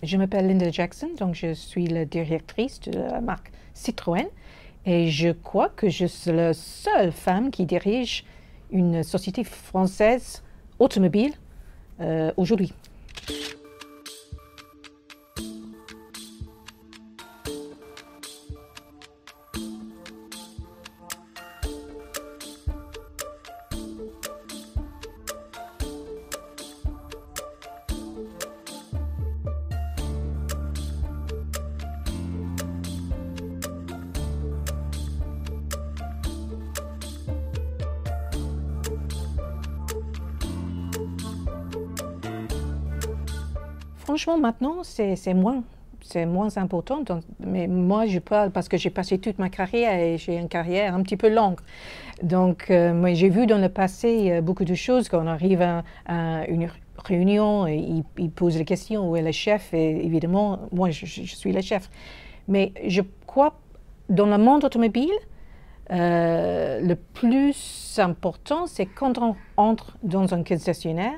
Je m'appelle Linda Jackson, donc je suis la directrice de la marque Citroën et je crois que je suis la seule femme qui dirige une société française automobile aujourd'hui. Franchement, maintenant, c'est moins important. Donc, mais moi, je parle parce que j'ai passé toute ma carrière et j'ai une carrière un petit peu longue. Donc, moi, j'ai vu dans le passé beaucoup de choses. Quand on arrive à une réunion, et il pose la question où est le chef. Et évidemment, moi, je suis le chef. Mais je crois, dans le monde automobile, le plus important, c'est quand on entre dans un concessionnaire,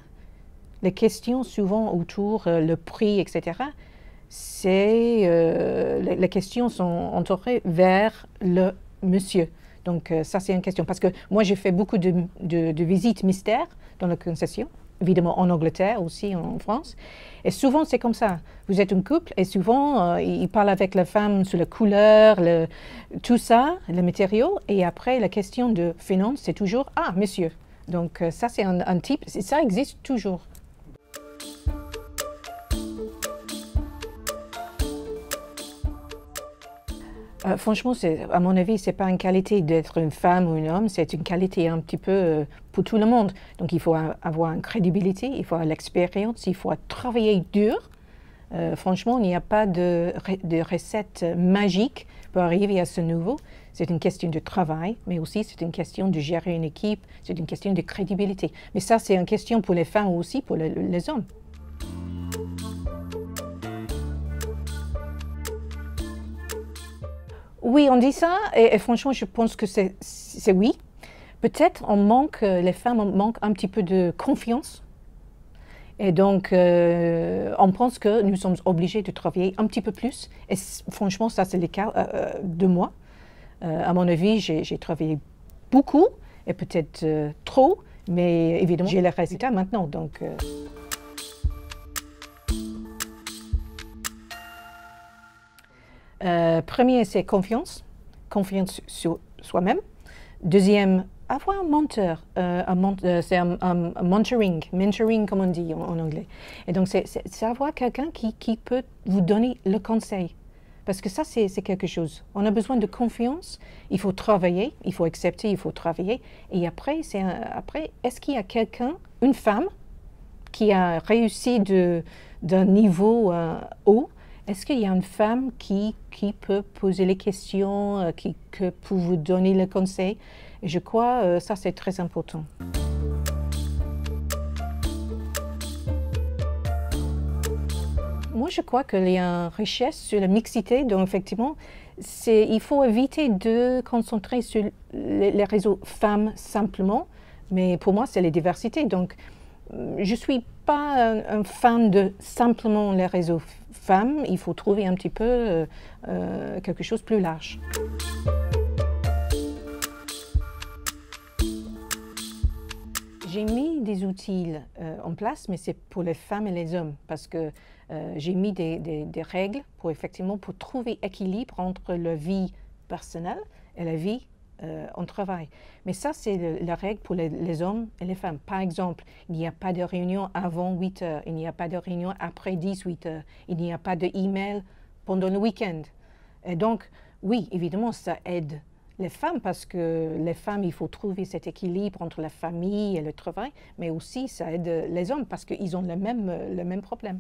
les questions souvent autour le prix, etc., les questions sont entourées vers le monsieur. Donc ça, c'est une question. Parce que moi, j'ai fait beaucoup de visites mystères dans la concession, évidemment en Angleterre aussi, en France. Et souvent, c'est comme ça. Vous êtes un couple et souvent, il parle avec la femme sur la couleur, tout ça, les matériaux. Et après, la question de finance, c'est toujours « Ah, monsieur ». Donc ça, c'est un type, ça existe toujours. Franchement, à mon avis, ce n'est pas une qualité d'être une femme ou un homme, c'est une qualité un petit peu pour tout le monde. Donc il faut avoir une crédibilité, il faut avoir l'expérience, il faut travailler dur. Franchement, il n'y a pas de recette magique pour arriver à ce niveau. C'est une question de travail, mais aussi c'est une question de gérer une équipe, c'est une question de crédibilité. Mais ça, c'est une question pour les femmes ou aussi pour les hommes. Oui, on dit ça, et franchement, je pense que c'est oui. Peut-être les femmes manquent un petit peu de confiance. Et donc, on pense que nous sommes obligés de travailler un petit peu plus. Et franchement, ça, c'est le cas de moi. À mon avis, j'ai travaillé beaucoup, et peut-être trop, mais évidemment, j'ai les résultats maintenant. Donc, premier, c'est confiance sur soi-même. Deuxième, avoir un mentor. C'est un mentoring comme on dit en anglais. Et donc, c'est avoir quelqu'un qui peut vous donner le conseil. Parce que ça, c'est quelque chose. On a besoin de confiance, il faut travailler, il faut accepter, il faut travailler. Et après, est-ce qu'il y a quelqu'un, une femme, qui a réussi d'un niveau haut? Est-ce qu'il y a une femme qui peut poser les questions, qui peut vous donner le conseil? Et je crois ça, c'est très important. Moi, je crois qu'il y a une richesse sur la mixité. Donc, effectivement, il faut éviter de concentrer sur les réseaux femmes simplement. Mais pour moi, c'est les diversités. Donc, je ne suis pas un fan de simplement les réseaux femmes. Il faut trouver un petit peu quelque chose de plus large. J'ai mis des outils en place, mais c'est pour les femmes et les hommes, parce que j'ai mis des règles pour trouver équilibre entre la vie personnelle et la vie en travail. Mais ça, c'est la règle pour les hommes et les femmes. Par exemple, il n'y a pas de réunion avant 8 heures, il n'y a pas de réunion après 18 heures, il n'y a pas d'email pendant le week-end. Et donc, oui, évidemment, ça aide les femmes parce que les femmes, il faut trouver cet équilibre entre la famille et le travail, mais aussi ça aide les hommes parce qu'ils ont le même problème.